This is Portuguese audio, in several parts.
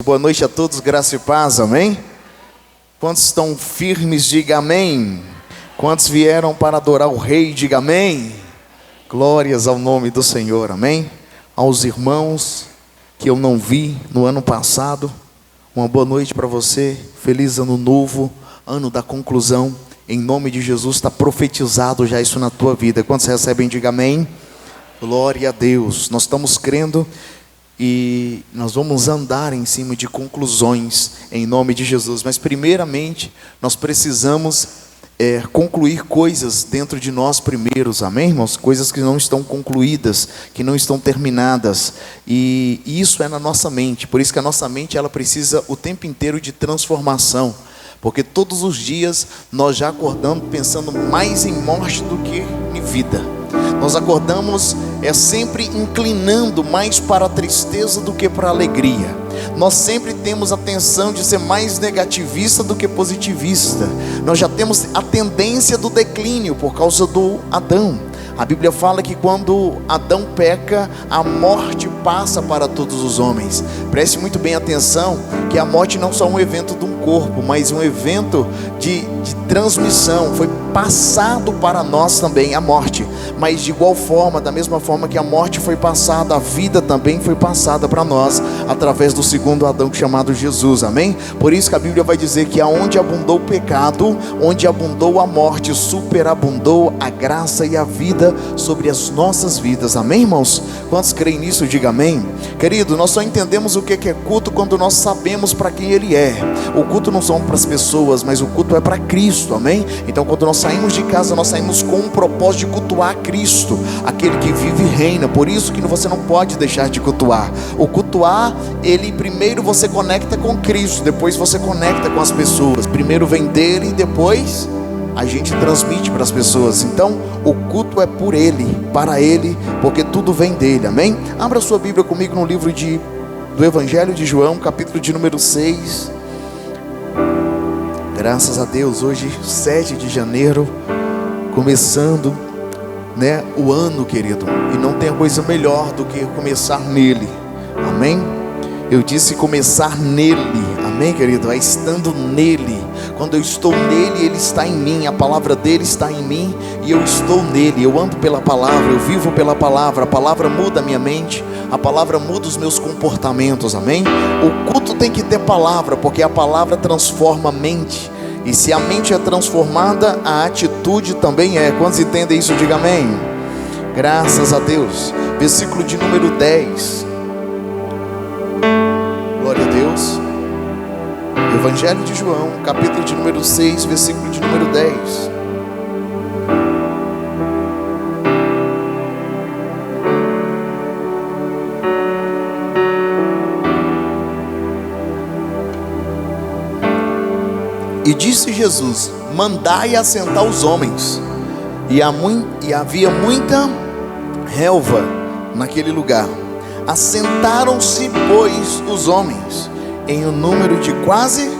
Boa noite a todos, graça e paz, amém? Quantos estão firmes, diga amém. Quantos vieram para adorar o Rei, diga amém. Glórias ao nome do Senhor, amém? Aos irmãos que eu não vi no ano passado, uma boa noite para você, feliz ano novo, ano da conclusão, em nome de Jesus, está profetizado já isso na tua vida. Quantos recebem, diga amém. Glória a Deus, nós estamos crendo e nós vamos andar em cima de conclusões em nome de Jesus, mas primeiramente nós precisamos concluir coisas dentro de nós primeiros, amém, irmãos? Coisas que não estão concluídas, que não estão terminadas, e isso é na nossa mente. Por isso que a nossa mente ela precisa o tempo inteiro de transformação, porque todos os dias nós já acordamos pensando mais em morte do que em vida. Nós acordamos sempre inclinando mais para a tristeza do que para a alegria. Nós sempre temos a tensão de ser mais negativista do que positivista. Nós já temos a tendência do declínio por causa do Adão. A Bíblia fala que quando Adão peca, a morte passa para todos os homens. Preste muito bem atenção que a morte não é só um evento de um corpo, mas um evento de transmissão. Foi passado para nós também a morte, mas de igual forma, da mesma forma que a morte foi passada, a vida também foi passada para nós, através do segundo Adão chamado Jesus, amém? Por isso que a Bíblia vai dizer que aonde abundou o pecado, onde abundou a morte, superabundou a graça e a vida sobre as nossas vidas, amém, irmãos? Quantos creem nisso, diga amém. Querido, nós só entendemos o que é culto quando nós sabemos para quem ele é. O culto não são para as pessoas, mas o culto é para Cristo, amém? Então quando nós saímos de casa, nós saímos com um propósito de cultuar Cristo, aquele que vive e reina. Por isso que você não pode deixar de cultuar. O cultuar, ele primeiro você conecta com Cristo, depois você conecta com as pessoas. Primeiro vem dele e depois a gente transmite para as pessoas. Então o culto é por ele, para ele, porque tudo vem dele, amém? Abra sua Bíblia comigo no livro do Evangelho de João, capítulo de número 6. Graças a Deus, hoje 7 de janeiro, começando o ano, querido, e não tem coisa melhor do que começar nele, amém? Eu disse começar nele, amém, querido? É estando nele. Quando eu estou nele, ele está em mim, a palavra dele está em mim e eu estou nele. Eu ando pela palavra, eu vivo pela palavra. A palavra muda a minha mente, a palavra muda os meus comportamentos, amém? O culto tem que ter palavra, porque a palavra transforma a mente, e se a mente é transformada, a atitude também é. Quantos entendem isso? Diga amém. Graças a Deus. Versículo de número 10. Glória a Deus. Evangelho de João, capítulo de número 6, versículo de número 10. E disse Jesus: mandai assentar os homens. E havia muita relva naquele lugar. Assentaram-se, pois, os homens, em um número de quase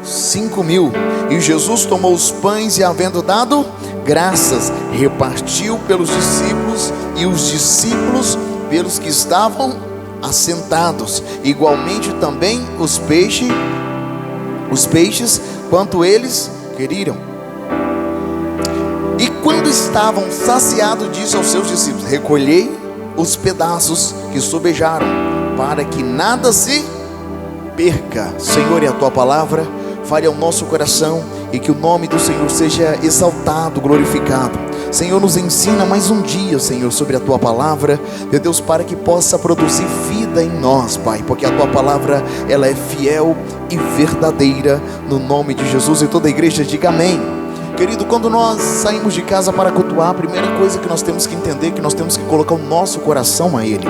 5.000. E Jesus tomou os pães e, havendo dado graças, repartiu pelos discípulos, e os discípulos pelos que estavam assentados. Igualmente também os peixes, quanto eles queriam. E quando estavam saciados, disse aos seus discípulos: recolhei os pedaços que sobejaram, para que nada se perca. Senhor, e a tua palavra fale ao nosso coração, e que o nome do Senhor seja exaltado, glorificado. Senhor, nos ensina mais um dia, Senhor, sobre a tua palavra, meu Deus, para que possa produzir vida em nós, Pai, porque a tua palavra, ela é fiel e verdadeira, no nome de Jesus. E toda a igreja diga amém. Querido, quando nós saímos de casa para cultuar, a primeira coisa que nós temos que entender é que nós temos que colocar o nosso coração a ele.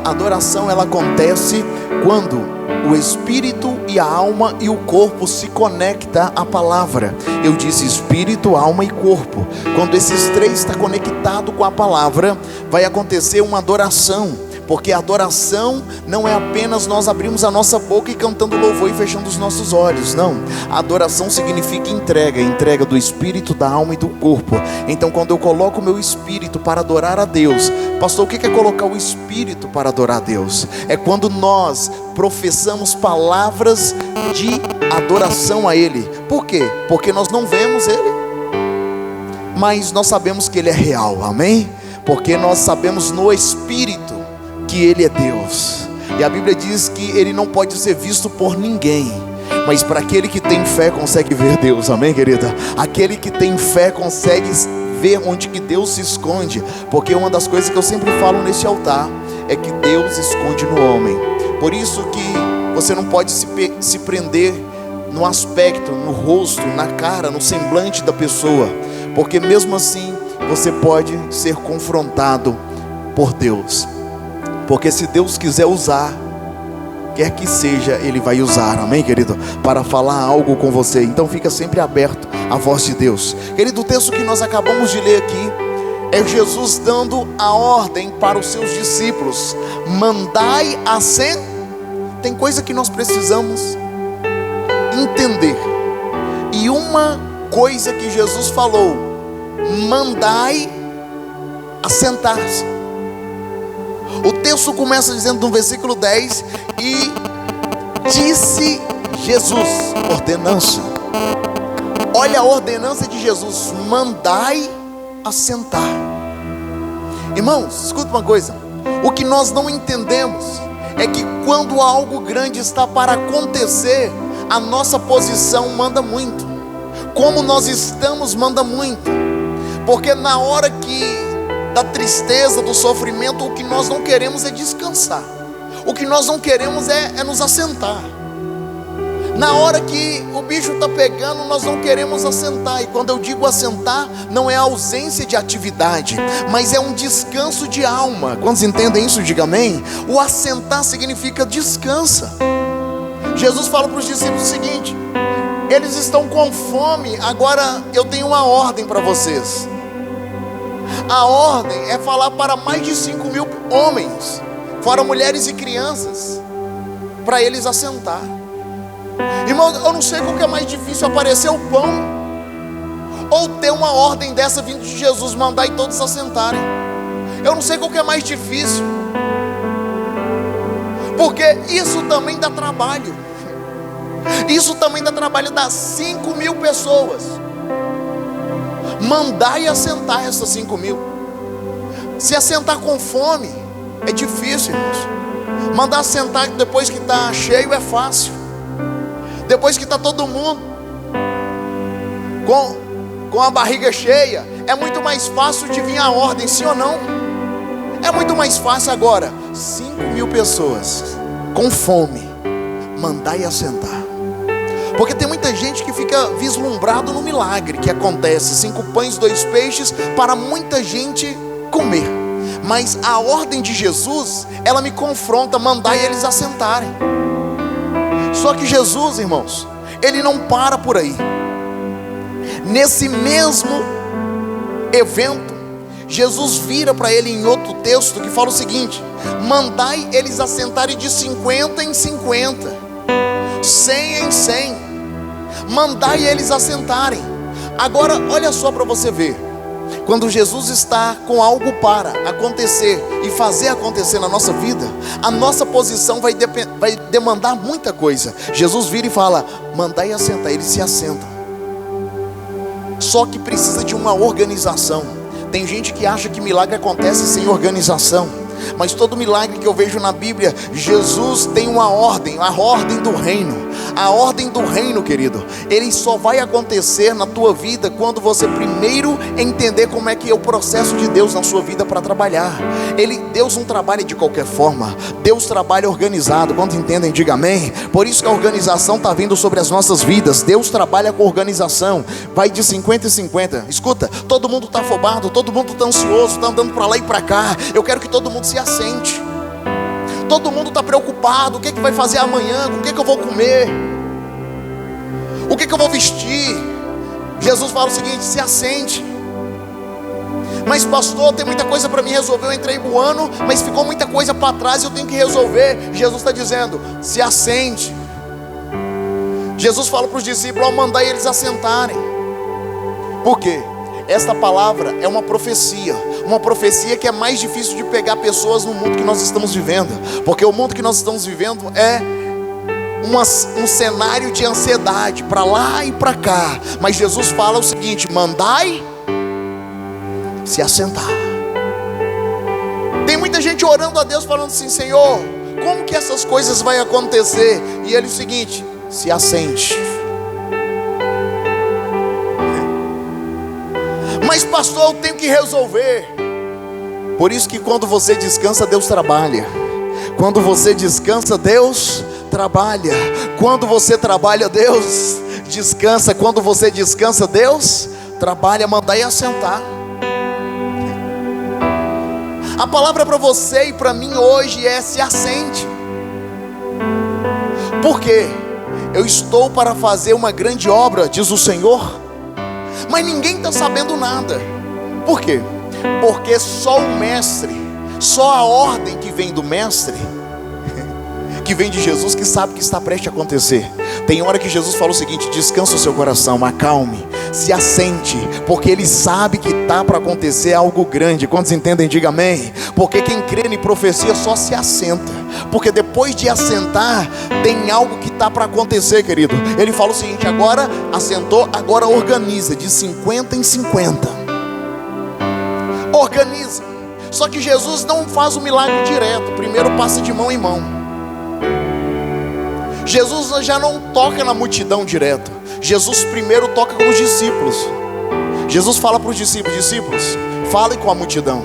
A adoração, ela acontece quando o espírito e a alma e o corpo se conectam à palavra. Eu disse espírito, alma e corpo. Quando esses três estão conectados com a palavra, vai acontecer uma adoração. Porque a adoração não é apenas nós abrirmos a nossa boca e cantando louvor e fechando os nossos olhos. Não, a adoração significa entrega, entrega do espírito, da alma e do corpo. Então quando eu coloco o meu espírito para adorar a Deus, pastor, o que é colocar o espírito para adorar a Deus? É quando nós professamos palavras de adoração a Ele. Por quê? Porque nós não vemos Ele, mas nós sabemos que Ele é real, amém? Porque nós sabemos no Espírito que Ele é Deus. E a Bíblia diz que Ele não pode ser visto por ninguém, mas para aquele que tem fé consegue ver Deus, amém, querida? Aquele que tem fé consegue ver onde que Deus se esconde. Porque uma das coisas que eu sempre falo nesse altar é que Deus esconde no homem. Por isso que você não pode se prender no aspecto, no rosto, na cara, no semblante da pessoa, porque mesmo assim você pode ser confrontado por Deus. Porque se Deus quiser usar, quer que seja, Ele vai usar, amém, querido? Para falar algo com você. Então fica sempre aberto à voz de Deus. Querido, o texto que nós acabamos de ler aqui é Jesus dando a ordem para os seus discípulos: mandai assentar. Tem coisa que nós precisamos entender. E uma coisa que Jesus falou: mandai assentar-se. O texto começa dizendo no versículo 10: e disse Jesus, ordenança. Olha a ordenança de Jesus: mandai assentar. Irmãos, escuta uma coisa. O que nós não entendemos é que quando algo grande está para acontecer, a nossa posição manda muito. Como nós estamos manda muito. Porque na hora da tristeza, do sofrimento, o que nós não queremos é descansar. O que nós não queremos é nos assentar. Na hora que o bicho está pegando, nós não queremos assentar. E quando eu digo assentar, não é ausência de atividade, mas é um descanso de alma. Quantos entendem isso? Diga amém. O assentar significa descansa. Jesus fala para os discípulos o seguinte: eles estão com fome, agora eu tenho uma ordem para vocês. A ordem é falar para mais de 5.000 homens, fora mulheres e crianças, para eles assentar. Irmão, eu não sei qual que é mais difícil: aparecer o pão, ou ter uma ordem dessa vindo de Jesus, mandar e todos assentarem. Eu não sei qual que é mais difícil, porque isso também dá trabalho. Isso também dá trabalho, dá 5.000 pessoas. Mandar e assentar essas 5.000. Se assentar com fome é difícil, irmãos. Mandar assentar depois que está cheio é fácil. Depois que está todo mundo com a barriga cheia, é muito mais fácil de vir a ordem, sim ou não? É muito mais fácil. Agora, 5.000 pessoas com fome, mandar e assentar. Porque tem muita gente que fica vislumbrado no milagre que acontece: 5 pães, 2 peixes, para muita gente comer. Mas a ordem de Jesus, ela me confronta: mandar e eles assentarem. Só que Jesus, irmãos, Ele não para por aí. Nesse mesmo evento, Jesus vira para ele em outro texto que fala o seguinte: mandai eles assentarem de 50 em 50, 100 em 100. Mandai eles assentarem. Agora, olha só para você ver. Quando Jesus está com algo para acontecer e fazer acontecer na nossa vida, a nossa posição vai demandar muita coisa. Jesus vira e fala: mandai assentar. Eles se assentam. Só que precisa de uma organização. Tem gente que acha que milagre acontece sem organização, mas todo milagre que eu vejo na Bíblia, Jesus tem uma ordem, a ordem do reino. A ordem do reino, querido, ele só vai acontecer na tua vida quando você primeiro entender como é que é o processo de Deus na sua vida para trabalhar. Deus não trabalha de qualquer forma, Deus trabalha organizado. Quando entendem, diga amém. Por isso que a organização está vindo sobre as nossas vidas. Deus trabalha com organização, vai de 50 em 50. Escuta, todo mundo está afobado, todo mundo está ansioso, está andando para lá e para cá. Eu quero que todo mundo se assente. Todo mundo está preocupado: o que vai fazer amanhã? Com o que eu vou comer? O que eu vou vestir? Jesus fala o seguinte: se assente. Mas pastor, tem muita coisa para mim resolver, eu entrei no ano, mas ficou muita coisa para trás e eu tenho que resolver. Jesus está dizendo, se assente. Jesus fala para os discípulos, ao mandar eles assentarem. Por quê? Esta palavra é uma profecia que é mais difícil de pegar pessoas no mundo que nós estamos vivendo, porque o mundo que nós estamos vivendo é um cenário de ansiedade, para lá e para cá. Mas Jesus fala o seguinte, mandai se assentar. Tem muita gente orando a Deus falando assim, Senhor, como que essas coisas vão acontecer? E ele o seguinte, se assente. Mas pastor, eu tenho que resolver. Por isso que quando você descansa, Deus trabalha. Quando você descansa, Deus trabalha. Quando você trabalha, Deus descansa. Quando você descansa, Deus trabalha. Mandai assentar. A palavra para você e para mim hoje é se assente. Por quê? Eu estou para fazer uma grande obra, diz o Senhor, mas ninguém está sabendo nada. Por quê? Porque só o mestre, só a ordem que vem do mestre, que vem de Jesus, que sabe que está prestes a acontecer. Tem hora que Jesus fala o seguinte, descansa o seu coração, acalme, se assente, porque Ele sabe que está para acontecer algo grande. Quantos entendem? Diga amém. Porque quem crê em profecia só se assenta, porque depois de assentar, tem algo que está para acontecer, querido. Ele fala o seguinte, agora assentou, agora organiza, de 50 em 50. Organiza. Só que Jesus não faz o milagre direto, primeiro passa de mão em mão. Jesus já não toca na multidão direto. Jesus primeiro toca com os discípulos. Jesus fala para os discípulos, falem com a multidão,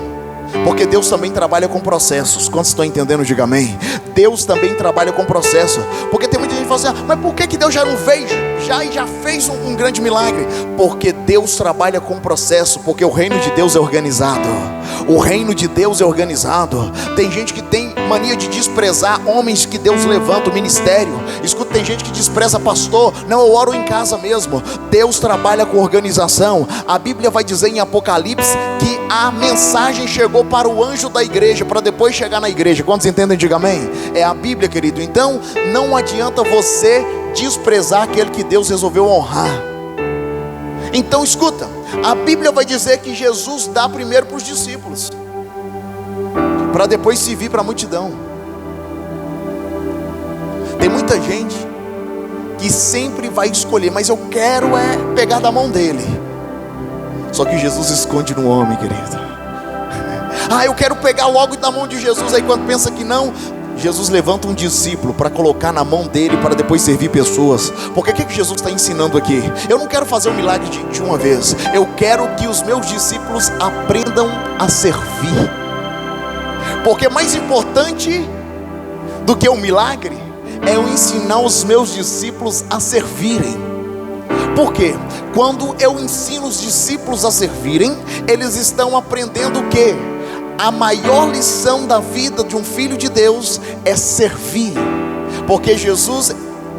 porque Deus também trabalha com processos. Quantos estão entendendo? Diga amém. Deus também trabalha com processo. Porque tem muita gente que fala assim, mas por que Deus já não fez? Já fez um grande milagre. Porque Deus trabalha com processo. Porque o reino de Deus é organizado. O reino de Deus é organizado. Tem gente que tem mania de desprezar homens que Deus levanta, o ministério. Escuta, tem gente que despreza pastor. Não, eu oro em casa mesmo. Deus trabalha com organização. A Bíblia vai dizer em Apocalipse que a mensagem chegou para o anjo da igreja, para depois chegar na igreja. Quantos entendem? Diga amém. É a Bíblia, querido. Então não adianta você desprezar aquele que Deus resolveu honrar. Então escuta, a Bíblia vai dizer que Jesus dá primeiro para os discípulos, para depois servir para a multidão. Tem muita gente que sempre vai escolher, mas eu quero pegar da mão dele. Só que Jesus esconde no homem, querido. Eu quero pegar logo da mão de Jesus. Aí quando pensa que não, Jesus levanta um discípulo para colocar na mão dele, para depois servir pessoas. Porque o que Jesus está ensinando aqui? Eu não quero fazer um milagre de uma vez. Eu quero que os meus discípulos aprendam a servir. Porque mais importante do que o milagre é eu ensinar os meus discípulos a servirem. Por quê? Quando eu ensino os discípulos a servirem, eles estão aprendendo o quê? A maior lição da vida de um filho de Deus é servir. Porque Jesus,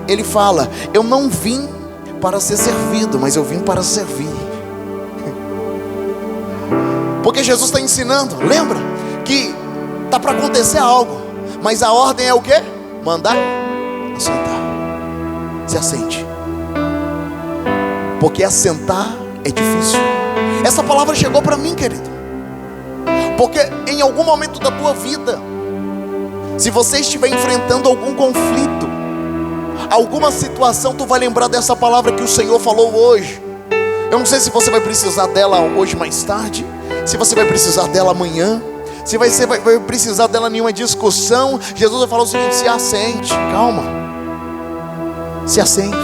Ele fala, eu não vim para ser servido, mas eu vim para servir. Porque Jesus está ensinando, lembra? Que está para acontecer algo, mas a ordem é o quê? Mandar assentar. Se assente. Porque assentar é difícil. Essa palavra chegou para mim, querido. Porque em algum momento da tua vida, se você estiver enfrentando algum conflito, alguma situação, tu vai lembrar dessa palavra que o Senhor falou hoje. Eu não sei se você vai precisar dela hoje mais tarde, se você vai precisar dela amanhã, se vai precisar dela em uma discussão. Jesus vai falar o seguinte, se assente, calma, se assente.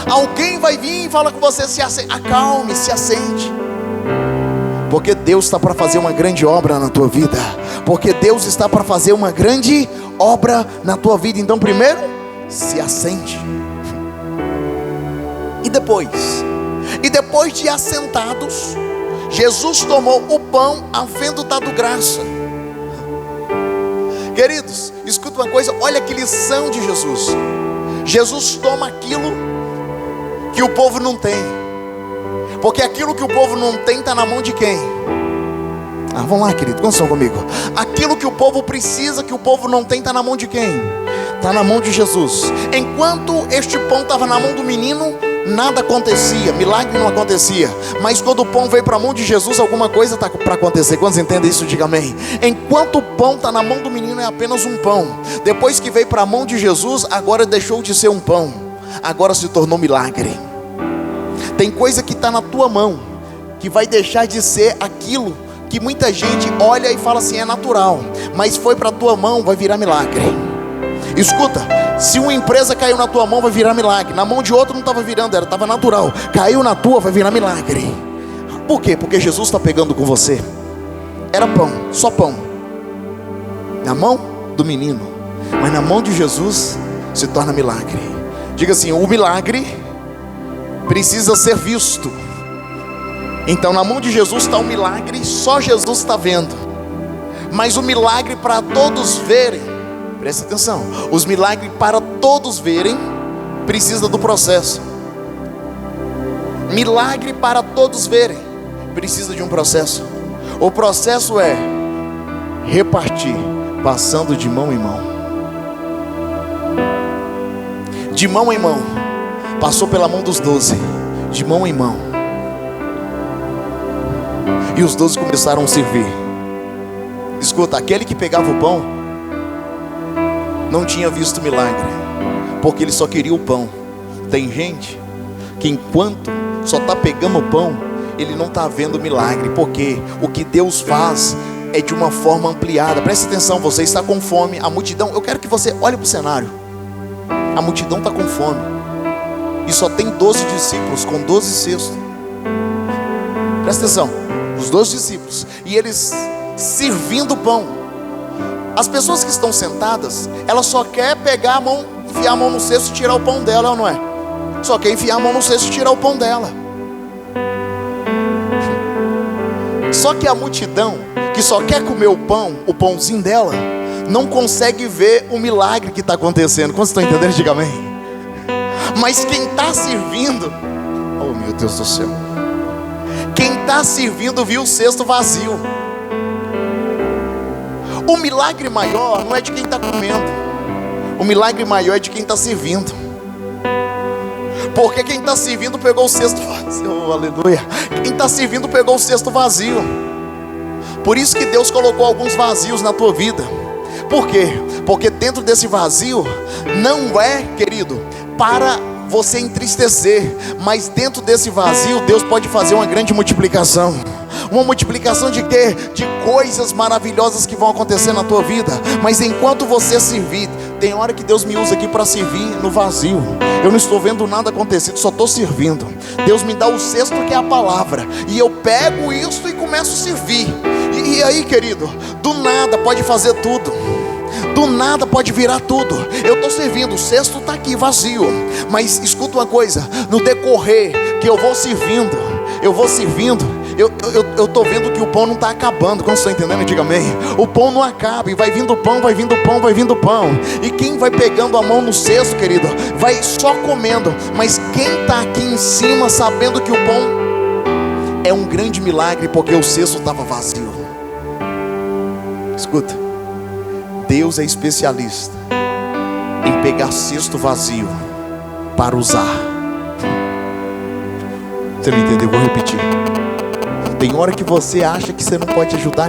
Alguém vai vir e falar com você, se assente, acalme, se assente. Porque Deus está para fazer uma grande obra na tua vida. Porque Deus está para fazer uma grande obra na tua vida. Então primeiro, se assente. E depois de assentados, Jesus tomou o pão, havendo dado graça. Queridos, escuta uma coisa, olha que lição de Jesus. Jesus toma aquilo que o povo não tem. Porque aquilo que o povo não tem está na mão de quem? Vamos lá, querido, conversam comigo. Aquilo que o povo precisa, que o povo não tem, está na mão de quem? Está na mão de Jesus. Enquanto este pão estava na mão do menino, nada acontecia, milagre não acontecia. Mas quando o pão veio para a mão de Jesus, alguma coisa está para acontecer. Quantos entendem isso? Diga amém. Enquanto o pão está na mão do menino, é apenas um pão. Depois que veio para a mão de Jesus, agora deixou de ser um pão, agora se tornou milagre. Tem coisa que está na tua mão, que vai deixar de ser aquilo que muita gente olha e fala assim, é natural. Mas foi para a tua mão, vai virar milagre. Escuta, se uma empresa caiu na tua mão, vai virar milagre. Na mão de outro não estava virando, estava natural. Caiu na tua, vai virar milagre. Por quê? Porque Jesus está pegando com você. Era pão, só pão, na mão do menino, mas na mão de Jesus se torna milagre. Diga assim, o milagre precisa ser visto. Então na mão de Jesus está o milagre, só Jesus está vendo. Mas o milagre para todos verem, presta atenção, os milagres para todos verem, precisa do processo. Milagre para todos verem, precisa de um processo. O processo é repartir, passando de mão em mão. De mão em mão, passou pela mão dos 12, de mão em mão. E os 12 começaram a servir. Escuta, aquele que pegava o pão não tinha visto milagre, porque ele só queria o pão. Tem gente que enquanto só está pegando o pão, ele não está vendo milagre, porque o que Deus faz é de uma forma ampliada. Preste atenção, você está com fome, a multidão, eu quero que você olhe para o cenário. A multidão está com fome, e só tem 12 discípulos com 12 cestos. Presta atenção, os 12 discípulos, e eles servindo o pão. As pessoas que estão sentadas, elas só querem pegar a mão, enfiar a mão no cesto e tirar o pão dela, ou não é? Só quer enfiar a mão no cesto e tirar o pão dela. Só que a multidão, que só quer comer o pão, o pãozinho dela, não consegue ver o milagre que está acontecendo. Quantos estão entendendo? Diga amém. Mas quem está servindo, oh meu Deus do céu, quem está servindo viu o cesto vazio. O milagre maior não é de quem está comendo, o milagre maior é de quem está servindo. Porque quem está servindo pegou o cesto vazio, aleluia. Quem está servindo pegou o cesto vazio. Por isso que Deus colocou alguns vazios na tua vida. Por quê? Porque dentro desse vazio não é, querido, para você entristecer, mas dentro desse vazio Deus pode fazer uma grande multiplicação. Uma multiplicação de quê? De coisas maravilhosas que vão acontecer na tua vida. Mas enquanto você servir, tem hora que Deus me usa aqui para servir no vazio. Eu não estou vendo nada acontecer, só estou servindo. Deus me dá o cesto que é a palavra, e eu pego isso e começo a servir. E aí, querido, do nada pode fazer tudo. Do nada pode virar tudo. Eu estou servindo, o cesto está aqui vazio. Mas escuta uma coisa, no decorrer que eu vou servindo, eu estou vendo que o pão não está acabando. Como vocês estão entendendo? Diga amém. O pão não acaba, e vai vindo pão, vai vindo pão, vai vindo pão. E quem vai pegando a mão no cesto, querido, vai só comendo. Mas quem está aqui em cima sabendo que o pão é um grande milagre, porque o cesto estava vazio. Escuta, Deus é especialista em pegar cesto vazio para usar. Você não entendeu? Vou repetir. Tem hora que você acha que você não pode ajudar